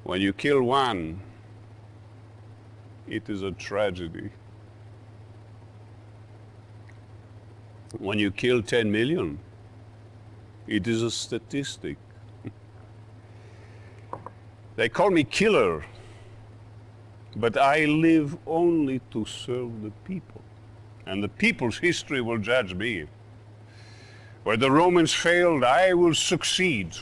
When you kill one, it is a tragedy. When you kill 10 million, it is a statistic. They call me killer, but I live only to serve the people. And the people's history will judge me. Where the Romans failed, I will succeed.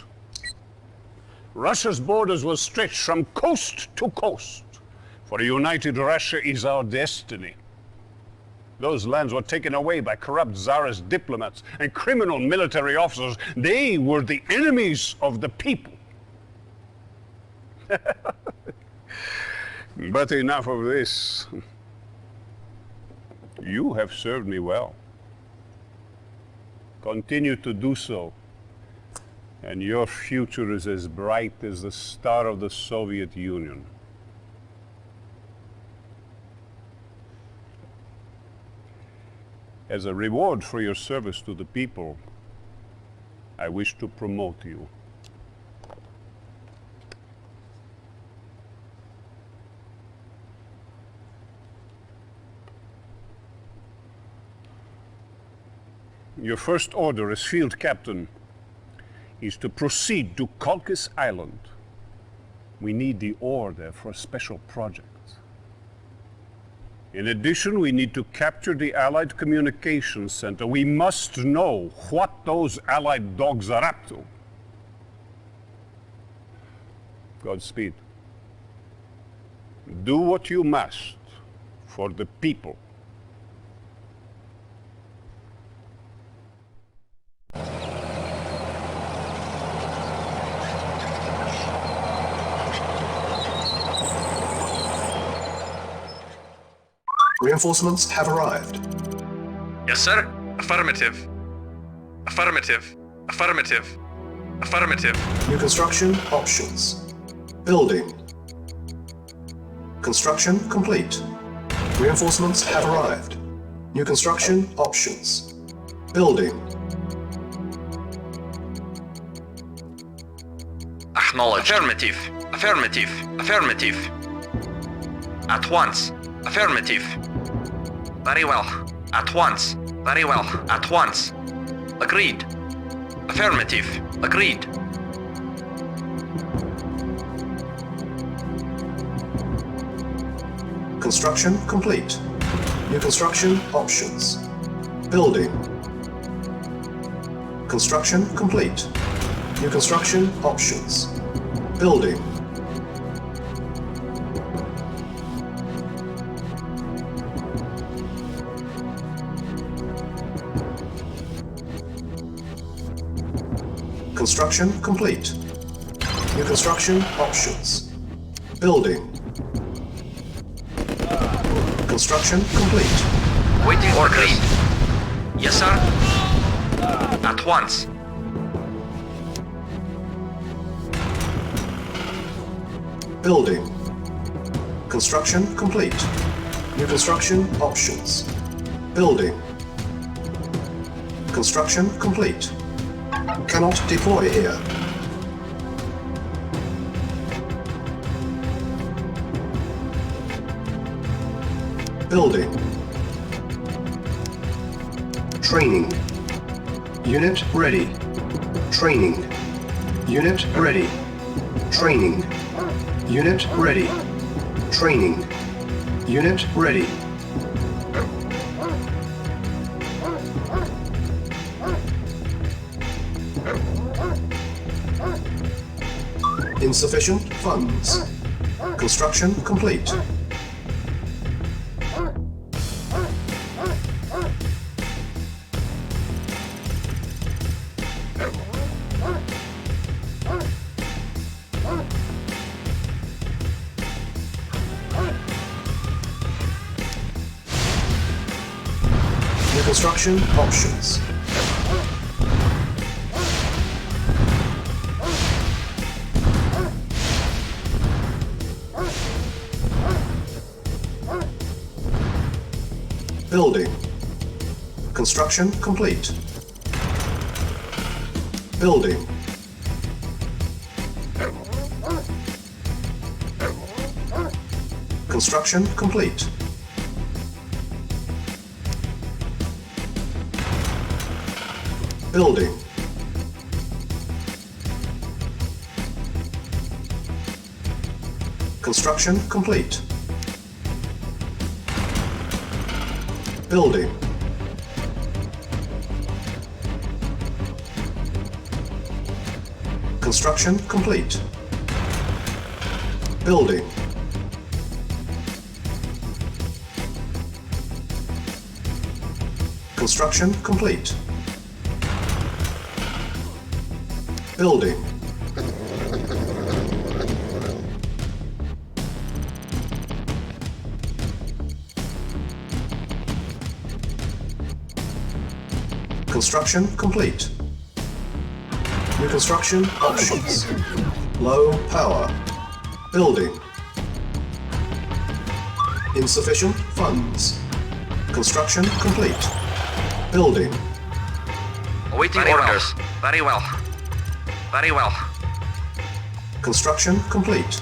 Russia's borders will stretch from coast to coast, for a united Russia is our destiny. Those lands were taken away by corrupt Tsarist diplomats and criminal military officers. They were the enemies of the people. But enough of this. You have served me well. Continue to do so, and your future is as bright as the star of the Soviet Union. As a reward for your service to the people, I wish to promote you. Your first order as field captain is to proceed to Khalkis Island. We need the ore there for a special project. In addition, we need to capture the Allied Communications Center. We must know what those Allied dogs are up to. Godspeed. Do what you must for the people. Reinforcements have arrived. Yes, sir. Affirmative. Affirmative. Affirmative. Affirmative. New construction options. Building. Construction complete. Reinforcements have arrived. New construction options. Building. Acknowledged. Affirmative. Affirmative. Affirmative. At once. Affirmative. Very well. At once. Very well. At once. Agreed. Affirmative. Agreed. Construction complete. New construction options. Building. Construction complete. New construction options. Building. Construction complete. New construction options. Building. Construction complete. Waiting orders. Yes, sir. At once. Building. Construction complete. New construction options. Building. Construction complete. Cannot deploy here. Building. Training. Unit ready. Training. Unit ready. Training. Unit ready. Training. Unit ready. Insufficient funds. Construction complete. New construction options. Building. Construction complete. Building. Construction complete. Building. Construction complete. Building. Construction complete. Building. Construction complete. Building. Construction complete. New construction options. Low power. Building. Insufficient funds. Construction complete. Building. Awaiting orders. Very well. Very well. Construction complete.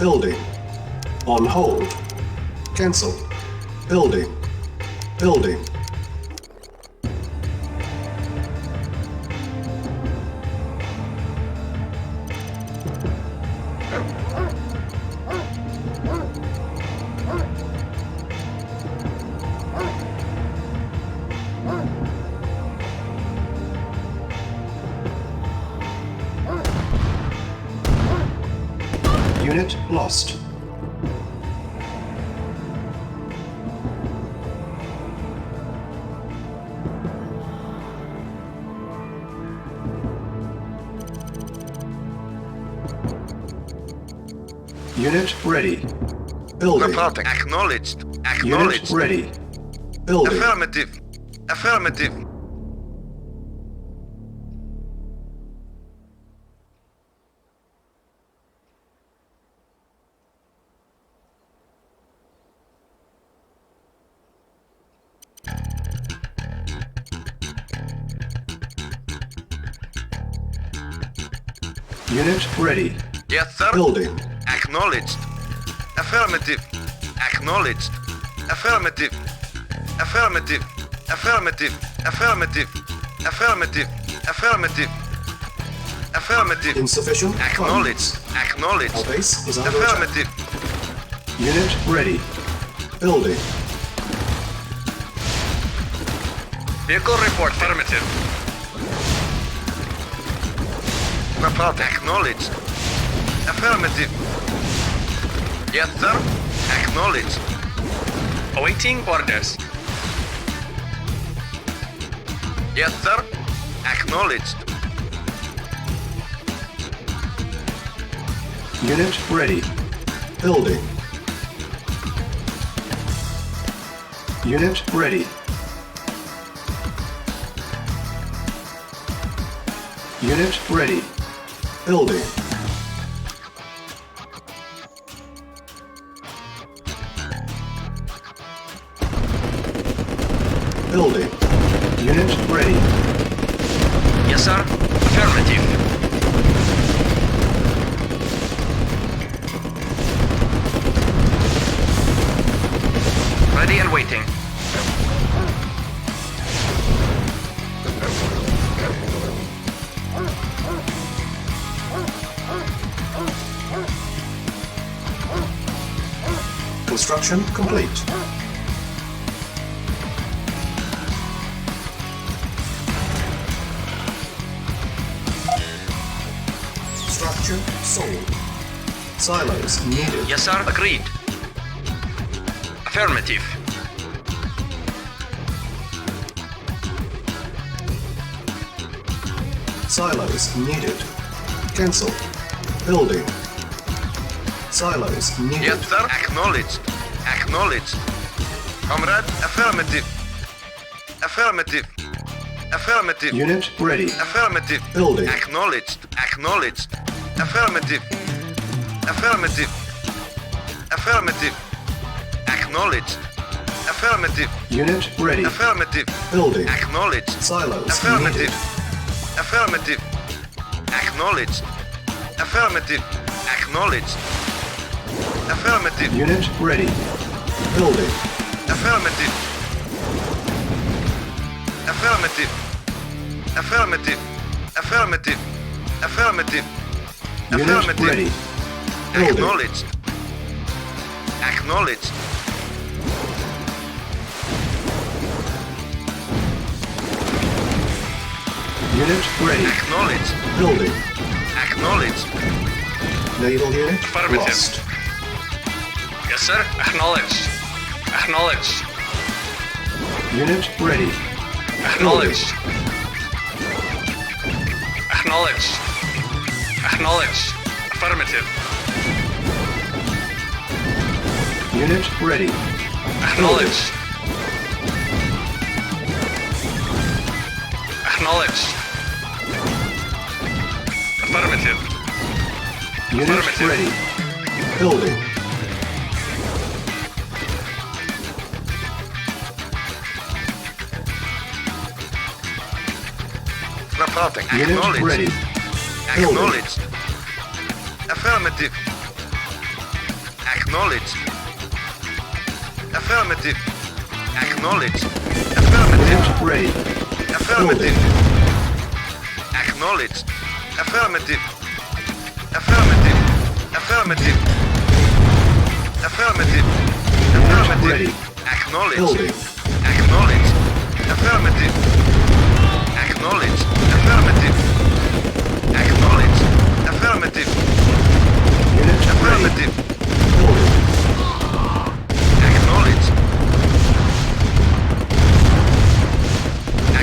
Building. On hold. Cancel. Building. Building. Unit lost. Unit ready. Building. Reporting. Acknowledged. Unit Acknowledged. ready. Building. Affirmative. Affirmative. Unit ready. Yes, sir. Building. Acknowledged. Affirmative. Acknowledged. Affirmative. Affirmative. Affirmative. Affirmative. Affirmative. Affirmative. Affirmative. Insufficient Acknowledged. funds. Acknowledged. Our base is under attack. Affirmative. Unit ready. Building. Vehicle report. Affirmative. Reporting. Acknowledged. Affirmative. Yes, sir. Acknowledged. Awaiting orders. Yes, sir. Acknowledged. Unit ready. Building. Unit ready. Unit ready. Building. Building. Unit ready. Yes, sir. Affirmative. Ready and waiting. Construction complete. Structure sold. Silos needed. Yes, sir. Agreed. Affirmative. Silos needed. Cancel. Building. Silos needed. Yes, sir. Acknowledged. Acknowledged. Comrade, affirmative. Affirmative. Affirmative. Unit ready. Affirmative. Building. Acknowledged. Acknowledged. Affirmative. Affirmative. Affirmative. Acknowledged. Affirmative. Unit ready. Affirmative. Building. Acknowledged. Silos Affirmative. needed. Affirmative. Acknowledged. Affirmative. Acknowledged. Affirmative. Unit ready. Building. Affirmative. Affirmative. Affirmative. Affirmative. Affirmative. Unit Affirmative. ready. Building. Acknowledged. Acknowledged. Unit ready. Acknowledged. Building. Acknowledged. Naval unit Affirmative. lost. Yes, sir. Acknowledged. Acknowledged. Unit ready. Acknowledged. Acknowledged. Acknowledged. Affirmative. Unit ready. Acknowledged. Acknowledged. Affirmative. Unit Affirmative. ready. Building. Rapporting. Unit Acknowledged. ready. Acknowledged. Affirmative. Acknowledged. Affirmative. Acknowledged. Affirmative. Unit ready. Affirmative. Acknowledged. Affirmative. Affirmative. Affirmative. Affirmative. Affirmative. ready. Acknowledged. Building. Acknowledged. Affirmative. Acknowledged. Affirmative. Acknowledged. Affirmative. Unit ready. Affirmative. Building. Acknowledged.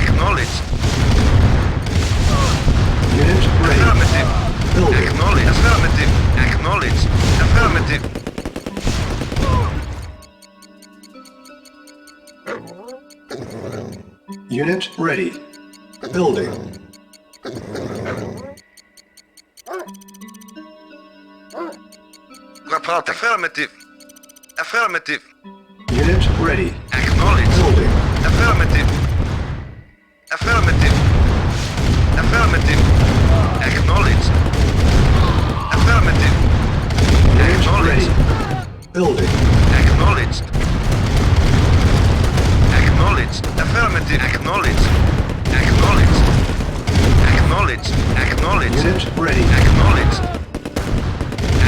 Acknowledged. Unit ready. Affirmative. Building. Acknowledged. Affirmative. Acknowledged. Affirmative. Unit ready. Building. Report. Affirmative. Affirmative. Unit ready. Acknowledged. Building. Affirmative. Affirmative. Affirmative. Acknowledged. Affirmative. Unit ready. Acknowledged. Building. Acknowledged. Acknowledged. Affirmative. Acknowledged. Acknowledged. Acknowledged. Acknowledged. Unit ready. Acknowledged.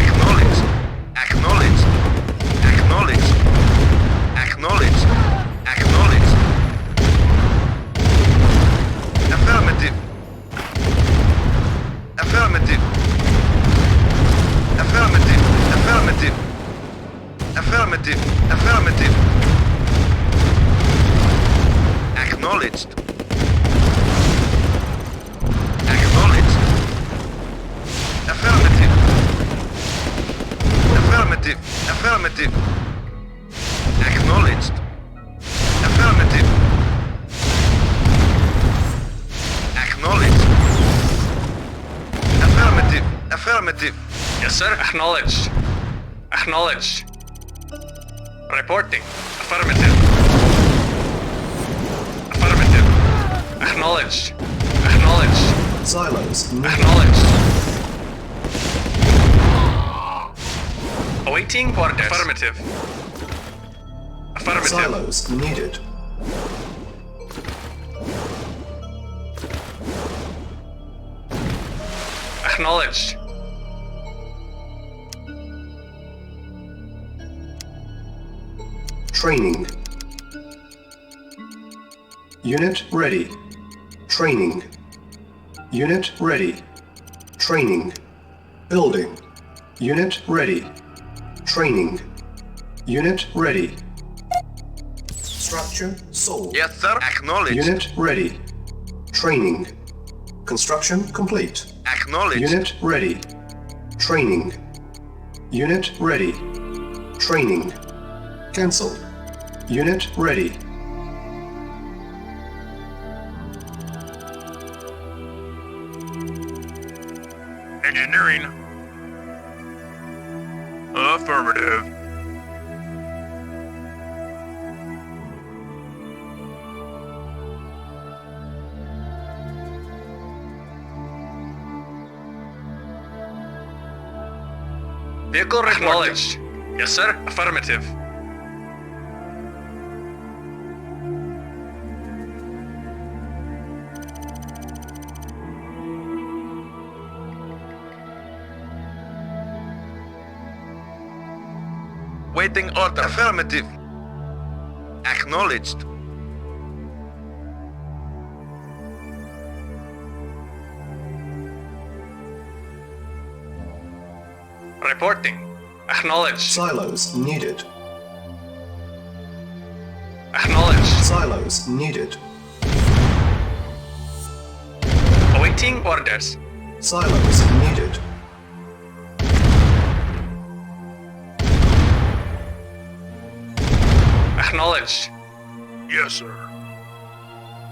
Acknowledged. Acknowledged. Acknowledged. Acknowledged. Acknowledged. Affirmative. Affirmative. Affirmative. Affirmative. Affirmative. Affirmative. Acknowledged. Acknowledged. Affirmative. Affirmative. Affirmative. Acknowledged. Affirmative. Acknowledged. Affirmative. Affirmative. Yes, sir. Acknowledged. Acknowledged. Reporting. Affirmative. Affirmative. Acknowledged. Acknowledged. Silos needed. Acknowledged. Awaiting orders. Affirmative. Affirmative. Silos needed. Acknowledged. Training. Unit ready. Training. Unit ready. Training. Building. Unit ready. Training. Unit ready. Structure sold. Yes, sir. Acknowledged. Unit ready. Training. Construction complete. Acknowledged. Unit ready. Training. Unit ready. Training. Cancel. Unit ready. Engineering. Affirmative. Vehicle acknowledged. Yes, sir. Affirmative. Waiting order. Affirmative. Acknowledged. Reporting. Acknowledged. Silos needed. Acknowledged. Silos needed. Awaiting orders. Silos needed. Acknowledged. Yes, sir.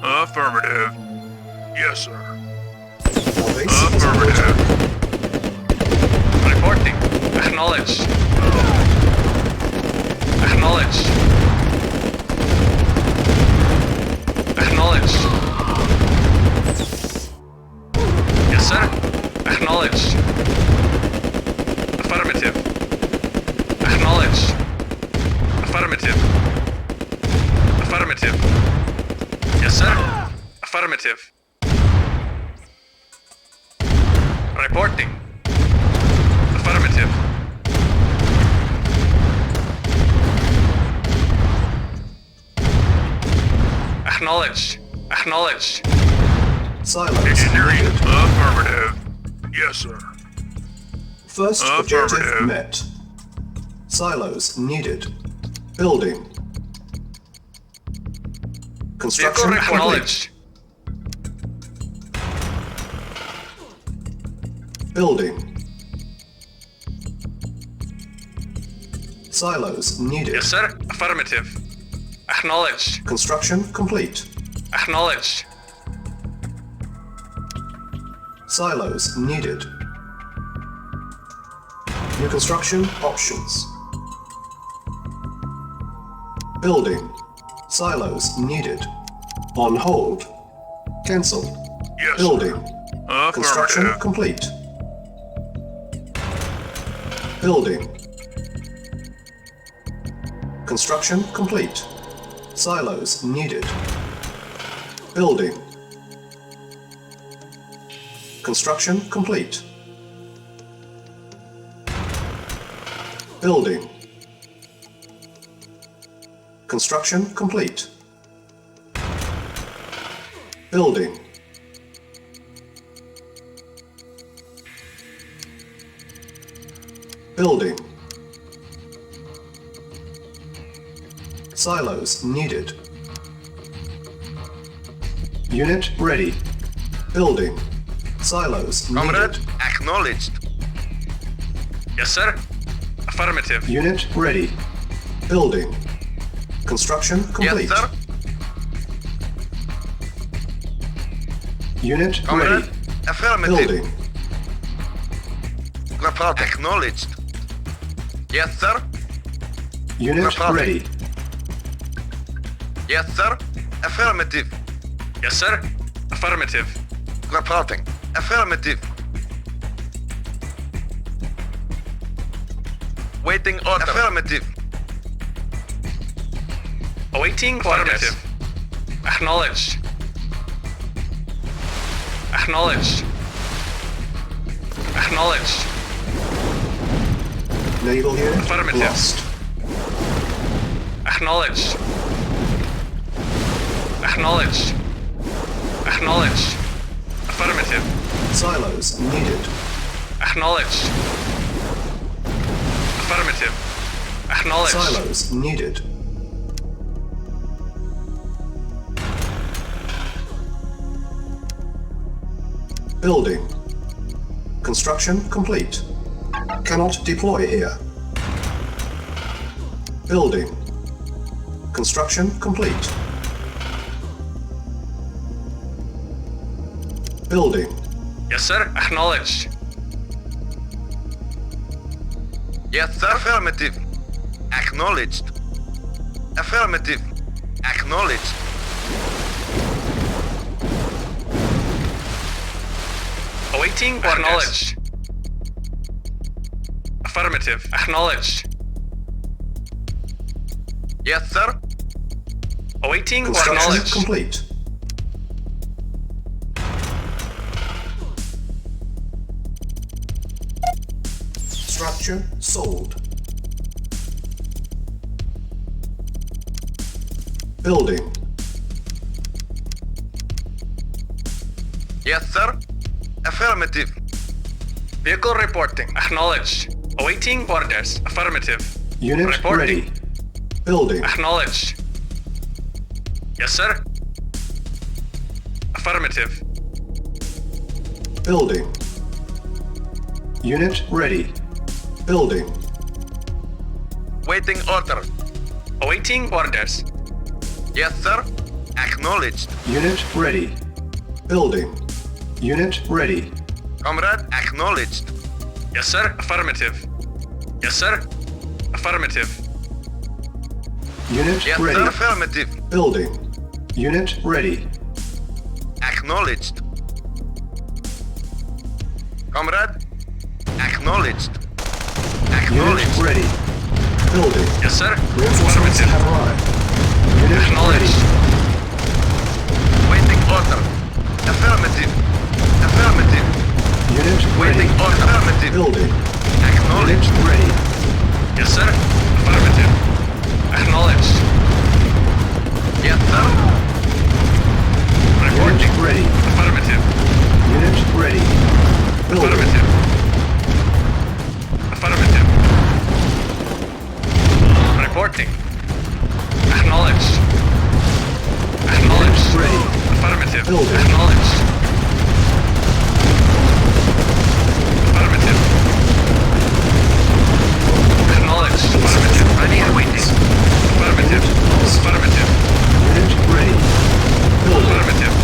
Affirmative. Yes, sir. Our base is under attack. Affirmative. Reporting. Acknowledged. Acknowledged. Acknowledged. Yes, sir. Acknowledged. Affirmative. Acknowledged. Affirmative. Affirmative. Yes, sir. Affirmative. Reporting. Affirmative. Acknowledged. Acknowledged. Silos Engineering. needed. Affirmative. Yes, sir. First objective Affirmative. met. Silos needed. Building. Construction Vehicle complete. acknowledged. Building. Silos needed. Yes, sir. Affirmative. Acknowledged. Construction complete. Acknowledged. Silos needed. New construction options. Building. Silos needed. On hold. Cancel. Yes, Building. sir. Construction Affirmative. complete. Building. Construction complete. Silos needed. Building. Construction complete. Building. Construction complete. Building. Building. Silos needed. Unit ready. Building. Silos Comrade, needed. acknowledged. Yes, sir. Affirmative. Unit ready. Building. Construction complete. Yes, sir. Unit Comrade, ready. affirmative. Building. Report acknowledged. Yes, sir. Unit Reporting. ready. Yes, sir. Affirmative. Yes, sir. Affirmative. Reporting. Affirmative. Waiting order. Affirmative. Awaiting affirmative. Acknowledged. Acknowledged. Acknowledged. Naval unit Affirmative. lost. Acknowledged. Acknowledged. Acknowledged. Affirmative. Silos needed. Acknowledged. Affirmative. Acknowledged. Silos needed. Building. Construction complete. Cannot deploy here. Building. Construction complete. Building. Yes, sir. Acknowledged. Yes, sir. Affirmative. Acknowledged. Affirmative. Acknowledged. Awaiting acknowledged. Affirmative. Acknowledged. Yes, sir. Awaiting Construction acknowledged. complete. Structure sold. Building. Yes, sir. Affirmative. Vehicle reporting. Acknowledged. Awaiting orders. Affirmative. Unit Reporting. ready. Building. Acknowledged. Yes, sir. Affirmative. Building. Unit ready. Building. Waiting order. Awaiting orders. Yes, sir. Acknowledged. Unit ready. Building. Unit ready. Comrade, acknowledged. Yes, sir. Affirmative. Yes, sir. Affirmative. Unit Yes, ready. sir. Affirmative. Building. Unit ready. Acknowledged. Comrade, acknowledged. Unit Acknowledged. ready. Building. Yes, sir. Reinforcements Affirmative. have arrived. Unit Acknowledged. ready. Waiting order. Affirmative. Affirmative. Unit Waiting ready. order. Affirmative. Building. Unit Acknowledged. ready. Yes, sir. Affirmative. Acknowledged. Yes, sir. Reporting. Unit ready. Affirmative. Unit ready. Building. Affirmative. Affirmative. Reporting. Acknowledged. Acknowledged. Unit ready. Affirmative. Building. Acknowledged. Affirmative. Acknowledged. Affirmative. Ready and waiting. Affirmative. Affirmative. Unit ready. Building. Affirmative.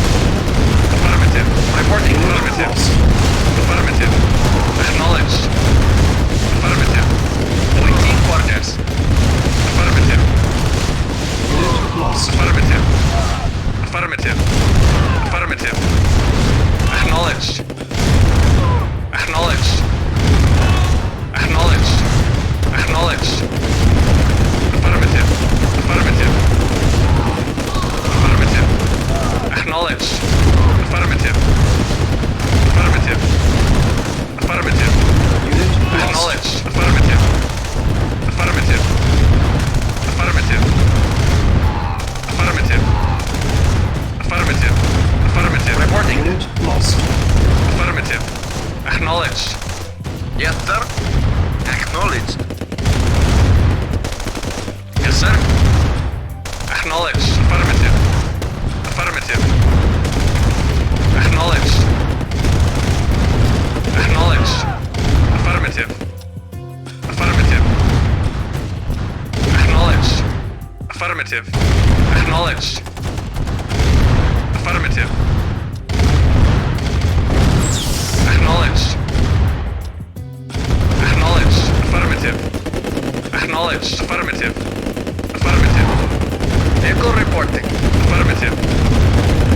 Affirmative. Reporting. Unit Affirmative. lost. Affirmative. Acknowledged. Affirmative. Awaiting orders. Affirmative. Unit lost. Affirmative. Affirmative. Affirmative. Acknowledged. Acknowledged. Acknowledged. Acknowledged. Affirmative. Affirmative. Affirmative. Acknowledged. Affirmative. Affirmative. Affirmative. Unit lost. Acknowledged. Affirmative. Affirmative. Affirmative. Affirmative. Affirmative. Affirmative. Reporting. Unit lost. Affirmative. Acknowledged. Yes, sir. Acknowledged. Yes, sir. Acknowledged. Affirmative. Affirmative. Acknowledged. Acknowledged. Affirmative. Affirmative. Acknowledged. Affirmative. Acknowledged. Affirmative. Acknowledged. Acknowledged. Affirmative. Acknowledged. Affirmative. Affirmative. Vehicle reporting. Affirmative.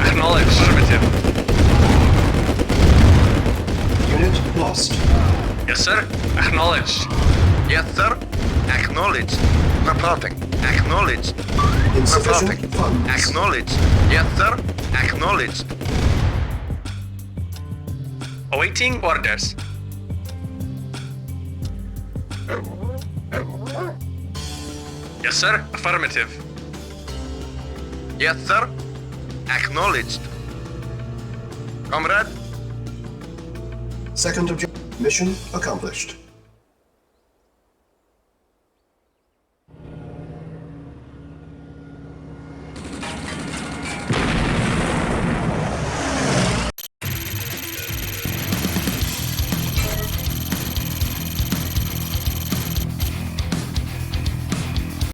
Acknowledged. Affirmative. Unit lost. Yes, sir. Acknowledged. Yes, sir. Acknowledged. Reporting. Acknowledged. Reporting. Insufficient funds. Acknowledged. Yes, sir. Acknowledged. Awaiting orders. Yes, sir. Affirmative. Yes, sir. Acknowledged. Comrade, Second objective. Mission accomplished.